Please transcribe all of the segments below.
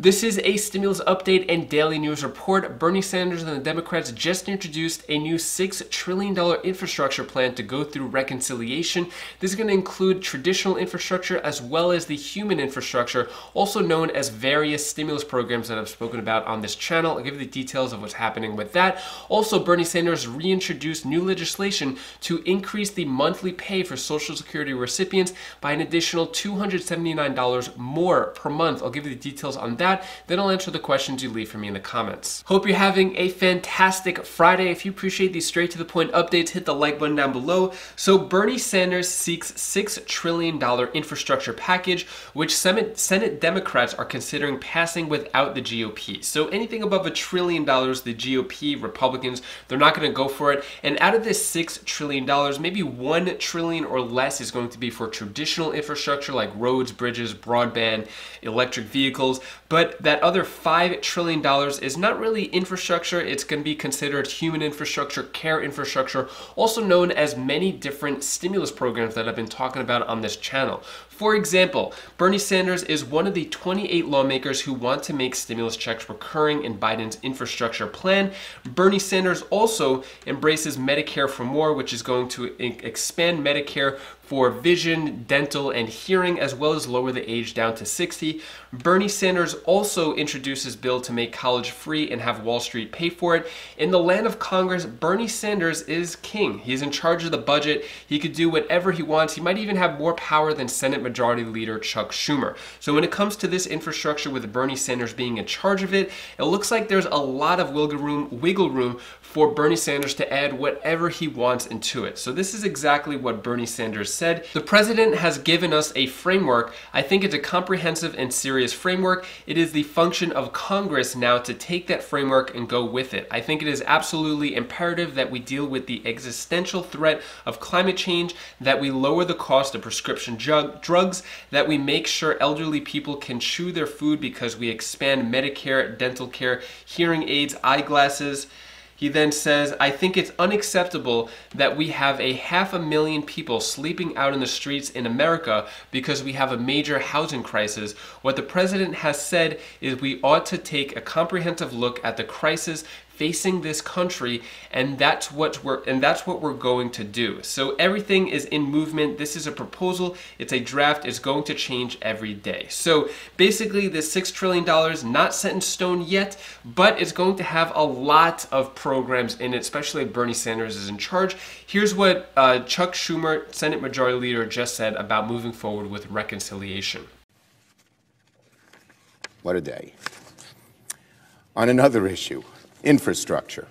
This is a stimulus update and daily news report. Bernie Sanders and the Democrats just introduced a new $6 trillion infrastructure plan to go through reconciliation. This is going to include traditional infrastructure as well as the human infrastructure, also known as various stimulus programs that I've spoken about on this channel. I'll give you the details of what's happening with that. Also, Bernie Sanders reintroduced new legislation to increase the monthly pay for Social Security recipients by an additional $279 more per month. I'll give you the details on that. Then I'll answer the questions you leave for me in the comments. Hope you're having a fantastic Friday. If you appreciate these straight to the point updates, hit the like button down below. So Bernie Sanders seeks $6 trillion infrastructure package, which Senate Democrats are considering passing without the GOP. So anything above $1 trillion, the GOP, Republicans, they're not going to go for it. And out of this $6 trillion, maybe $1 trillion or less is going to be for traditional infrastructure like roads, bridges, broadband, electric vehicles. But that other $5 trillion is not really infrastructure. It's going to be considered human infrastructure, care infrastructure, also known as many different stimulus programs that I've been talking about on this channel. For example, Bernie Sanders is one of the 28 lawmakers who want to make stimulus checks recurring in Biden's infrastructure plan. Bernie Sanders also embraces Medicare for More, which is going to expand Medicare for vision, dental, and hearing, as well as lower the age down to 60. Bernie Sanders also introduces bill to make college free and have Wall Street pay for it. In the land of Congress, Bernie Sanders is king. He's in charge of the budget. He could do whatever he wants. He might even have more power than Senate Majority Leader Chuck Schumer. So when it comes to this infrastructure with Bernie Sanders being in charge of it, it looks like there's a lot of wiggle room for Bernie Sanders to add whatever he wants into it. So this is exactly what Bernie Sanders said. The president has given us a framework. I think it's a comprehensive and serious framework. It is the function of Congress now to take that framework and go with it. I think it is absolutely imperative that we deal with the existential threat of climate change, that we lower the cost of prescription drugs, that we make sure elderly people can chew their food because we expand Medicare, dental care, hearing aids, eyeglasses. He then says, I think it's unacceptable that we have 500,000 people sleeping out in the streets in America because we have a major housing crisis. What the president has said is we ought to take a comprehensive look at the crisis facing this country, and that's what we're going to do. So everything is in movement. This is a proposal. It's a draft. It's going to change every day. So basically, this $6 trillion not set in stone yet, but it's going to have a lot of programs in it, especially if Bernie Sanders is in charge. Here's what Chuck Schumer, Senate Majority Leader, just said about moving forward with reconciliation. What a day. On another issue, infrastructure.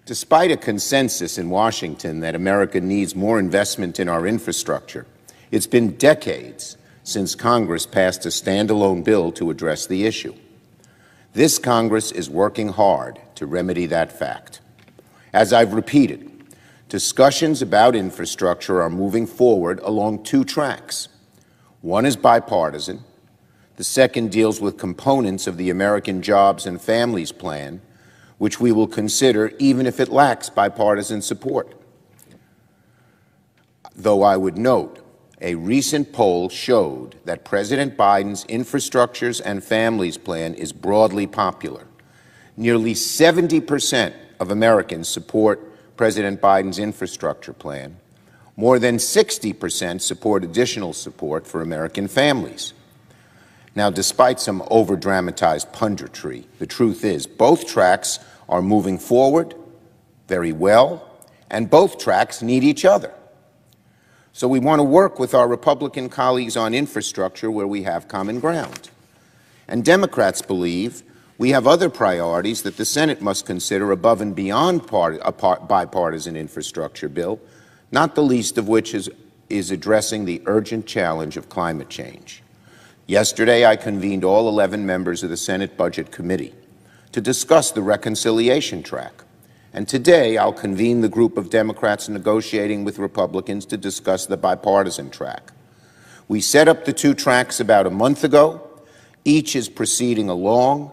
Despite a consensus in Washington that America needs more investment in our infrastructure, it's been decades since Congress passed a standalone bill to address the issue. This Congress is working hard to remedy that fact. As I've repeated, discussions about infrastructure are moving forward along two tracks. One is bipartisan. The second deals with components of the American Jobs and Families Plan, which we will consider even if it lacks bipartisan support. Though I would note, a recent poll showed that President Biden's Infrastructures and Families Plan is broadly popular. Nearly 70% of Americans support President Biden's infrastructure plan. More than 60% support additional support for American families. Now, despite some over-dramatized punditry, the truth is both tracks are moving forward very well, and both tracks need each other. So we want to work with our Republican colleagues on infrastructure where we have common ground. And Democrats believe we have other priorities that the Senate must consider above and beyond a bipartisan infrastructure bill, not the least of which is addressing the urgent challenge of climate change. Yesterday, I convened all 11 members of the Senate Budget Committee to discuss the reconciliation track. And today, I'll convene the group of Democrats negotiating with Republicans to discuss the bipartisan track. We set up the two tracks about a month ago. Each is proceeding along,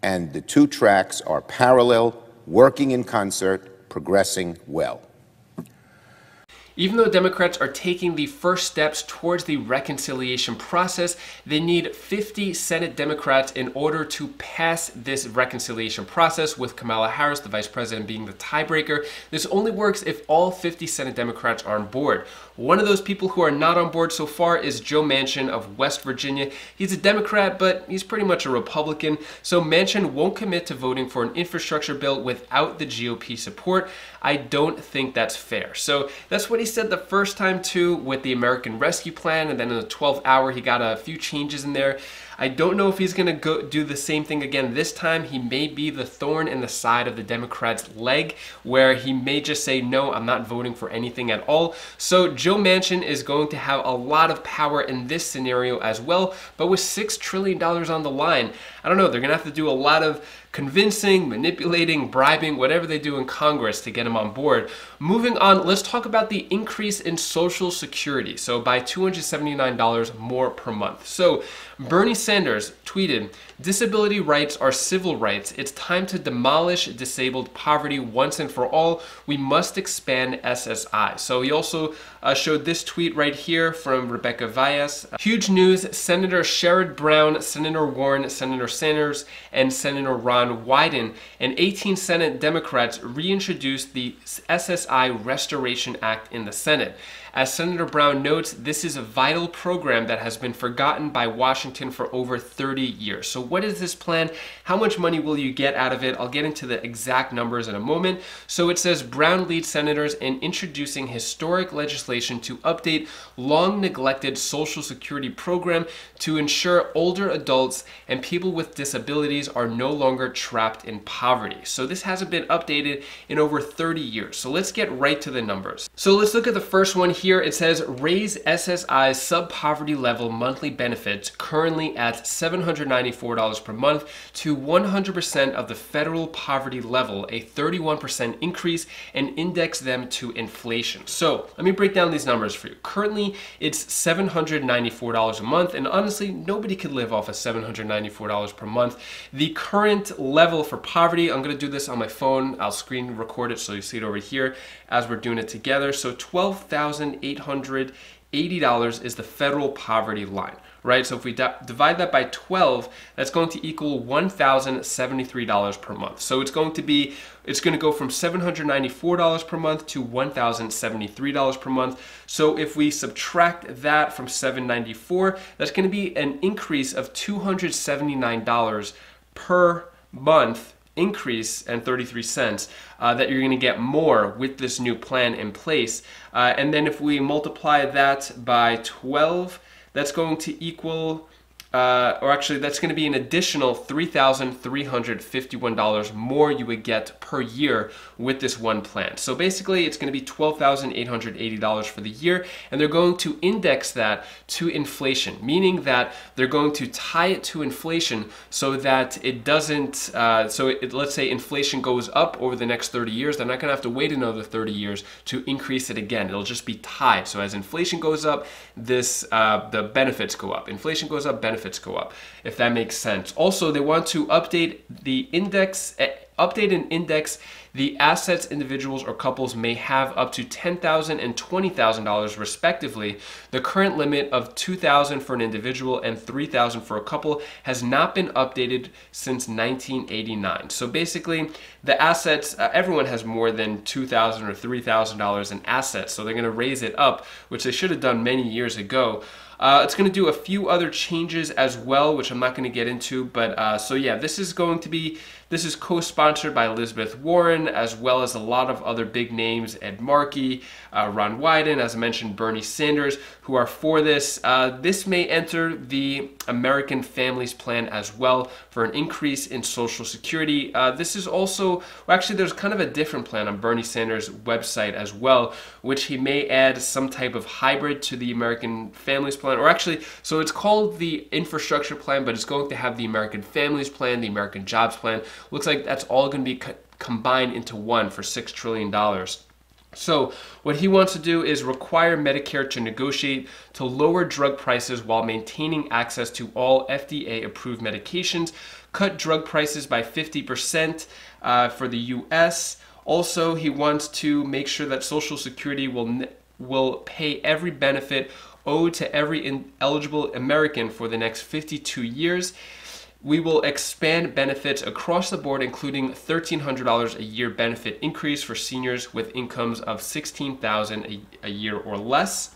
and the two tracks are parallel, working in concert, progressing well. Even though Democrats are taking the first steps towards the reconciliation process, they need 50 Senate Democrats in order to pass this reconciliation process, with Kamala Harris, the vice president, being the tiebreaker. This only works if all 50 Senate Democrats are on board. One of those people who are not on board so far is Joe Manchin of West Virginia. He's a Democrat, but he's pretty much a Republican. So Manchin won't commit to voting for an infrastructure bill without the GOP support. I don't think that's fair. So that's what he said the first time too, with the American Rescue Plan, and then in the 12th hour he got a few changes in there. I don't know if he's going to go do the same thing again this time. He may be the thorn in the side of the Democrats' leg, where he may just say, no, I'm not voting for anything at all. So Joe Manchin is going to have a lot of power in this scenario as well, but with $6 trillion on the line, I don't know, they're going to have to do a lot of convincing, manipulating, bribing, whatever they do in Congress to get him on board. Moving on, let's talk about the increase in Social Security. So by $279 more per month. So Bernie Sanders tweeted, "Disability rights are civil rights. It's time to demolish disabled poverty once and for all. We must expand SSI." So he also showed this tweet right here from Rebecca Valles. Huge news: Senator Sherrod Brown, Senator Warren, Senator Sanders, and Senator Ron Wyden and 18 Senate Democrats reintroduced the SSI Restoration Act in the Senate. As Senator Brown notes, this is a vital program that has been forgotten by Washington for over 30 years. So what is this plan? How much money will you get out of it? I'll get into the exact numbers in a moment. So it says Brown leads senators in introducing historic legislation to update long neglected Social Security program to ensure older adults and people with disabilities are no longer trapped in poverty. So this hasn't been updated in over 30 years. So let's get right to the numbers. So let's look at the first one here. It says raise SSI's sub-poverty level monthly benefits, currently at $794 per month, to 100% of the federal poverty level, a 31% increase, and index them to inflation. So let me break down these numbers for you. Currently, it's $794 a month, and honestly, nobody could live off of $794 per month. The current level for poverty, I'm going to do this on my phone. I'll screen record it so you see it over here as we're doing it together. So $12,880 is the federal poverty line, right? So if we divide that by 12, that's going to equal $1,073 per month. So it's going to go from $794 per month to $1,073 per month. So if we subtract that from $794, that's going to be an increase of $279 per month increase and 33 cents that you're going to get more with this new plan in place. And then if we multiply that by 12, that's going to equal, that's going to be an additional $3,351 more you would get per year with this one plan. So basically, it's going to be $12,880 for the year, and they're going to index that to inflation, meaning that they're going to tie it to inflation so that it doesn't, let's say inflation goes up over the next 30 years, they're not going to have to wait another 30 years to increase it again. It'll just be tied. So as inflation goes up, the benefits go up. Inflation goes up, benefits go up, if that makes sense. Also, they want to update and index the assets individuals or couples may have up to $10,000 and $20,000 respectively. The current limit of $2,000 for an individual and $3,000 for a couple has not been updated since 1989. So basically, the assets, everyone has more than $2,000 or $3,000 in assets, so they're going to raise it up, which they should have done many years ago. It's going to do a few other changes as well, which I'm not going to get into, but so yeah, this is co-sponsored by Elizabeth Warren, as well as a lot of other big names, Ed Markey, Ron Wyden, as I mentioned, Bernie Sanders, who are for this. This may enter the American Families Plan as well for an increase in Social Security. This is also, well, actually, there's kind of a different plan on Bernie Sanders' website as well, which he may add some type of hybrid to the American Families Plan. Or actually, so it's called the Infrastructure Plan, but it's going to have the American Families Plan, the American Jobs Plan. Looks like that's all going to be combined into one for $6 trillion. So what he wants to do is require Medicare to negotiate to lower drug prices while maintaining access to all FDA-approved medications, cut drug prices by 50% for the U.S. Also, he wants to make sure that Social Security will will pay every benefit owed to every eligible American for the next 52 years. We will expand benefits across the board, including $1,300 a year benefit increase for seniors with incomes of $16,000 a year or less,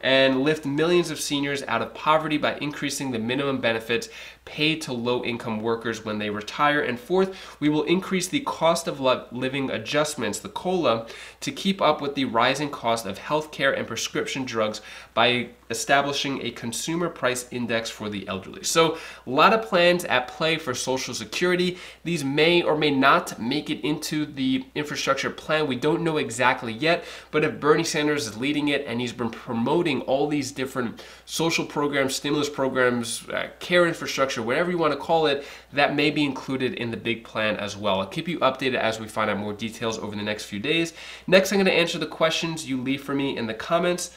and lift millions of seniors out of poverty by increasing the minimum benefits paid to low-income workers when they retire. And fourth, we will increase the cost of living adjustments, the COLA, to keep up with the rising cost of healthcare and prescription drugs by establishing a consumer price index for the elderly. So a lot of plans at play for Social Security. These may or may not make it into the infrastructure plan. We don't know exactly yet, but if Bernie Sanders is leading it and he's been promoting all these different social programs, stimulus programs, care infrastructure, whatever you want to call it, that may be included in the big plan as well. I'll keep you updated as we find out more details over the next few days. Next, I'm going to answer the questions you leave for me in the comments.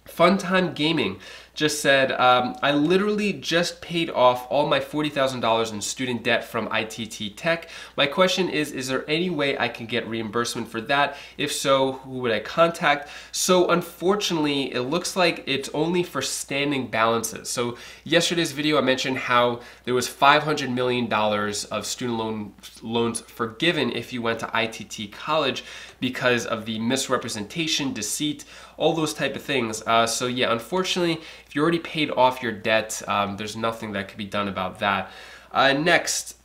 Funtime Gaming just said, I literally just paid off all my $40,000 in student debt from ITT Tech. My question is there any way I can get reimbursement for that? If so, who would I contact? So unfortunately, it looks like it's only for standing balances. So yesterday's video, I mentioned how there was $500 million of student loans forgiven if you went to ITT College because of the misrepresentation, deceit, all those type of things. So yeah, unfortunately, if you already paid off your debt, there's nothing that could be done about that. Next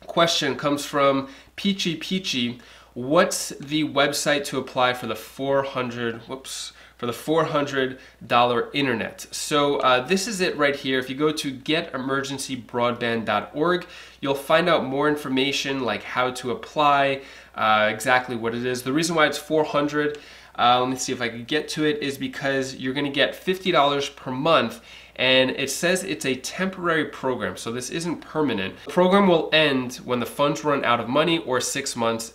question comes from Peachy Peachy. What's the website to apply for the $400 internet? So this is it right here. If you go to getemergencybroadband.org, you'll find out more information like how to apply, exactly what it is. The reason why it's 400, let me see if I can get to it, is because you're going to get $50 per month, and it says it's a temporary program, so this isn't permanent. The program will end when the funds run out of money, or 6 months,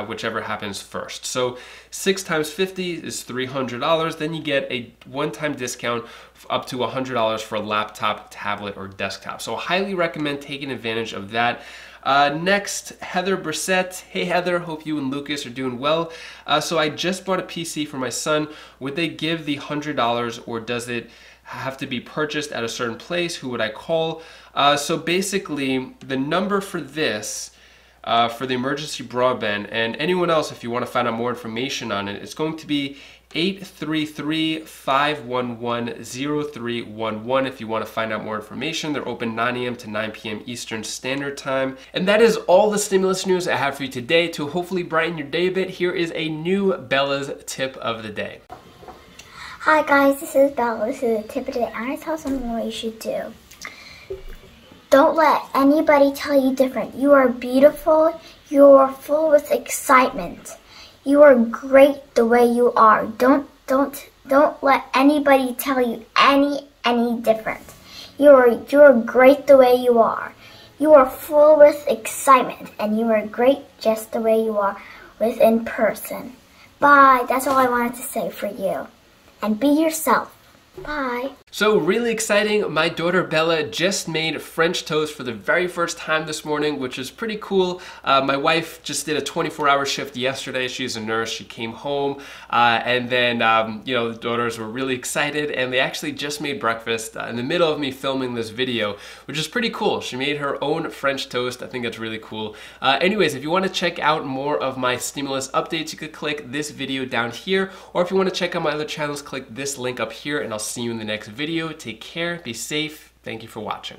whichever happens first. So 6 times 50 is $300. Then you get a one-time discount up to $100 for a laptop, tablet, or desktop. So I highly recommend taking advantage of that. Next, Heather Brissett. Hey Heather, hope you and Lucas are doing well. So I just bought a PC for my son. Would they give the $100, or does it have to be purchased at a certain place? Who would I call? So basically, the number for this, for the emergency broadband, and anyone else if you want to find out more information on it, it's going to be 833-511-0311 if you want to find out more information. They're open 9 a.m. to 9 p.m. Eastern Standard Time. And that is all the stimulus news I have for you today. To hopefully brighten your day a bit, here is a new Bella's tip of the day. Hi guys, this is Bella. This is a tip of the day. I'm going to tell something what you should do. Don't let anybody tell you different. You are beautiful. You are full with excitement. You are great the way you are. Don't let anybody tell you any different. You are great the way you are. You are full with excitement, and you are great just the way you are within person. Bye. That's all I wanted to say for you. And be yourself. Bye. So really exciting, my daughter Bella just made French toast for the very first time this morning, which is pretty cool. My wife just did a 24-hour shift yesterday. She's a nurse. She came home and then, the daughters were really excited, and they actually just made breakfast in the middle of me filming this video, which is pretty cool. She made her own French toast. I think it's really cool. Anyways, if you want to check out more of my stimulus updates, you could click this video down here, or if you want to check out my other channels, click this link up here, and I'll see you in the next video. Take care, be safe. Thank you for watching.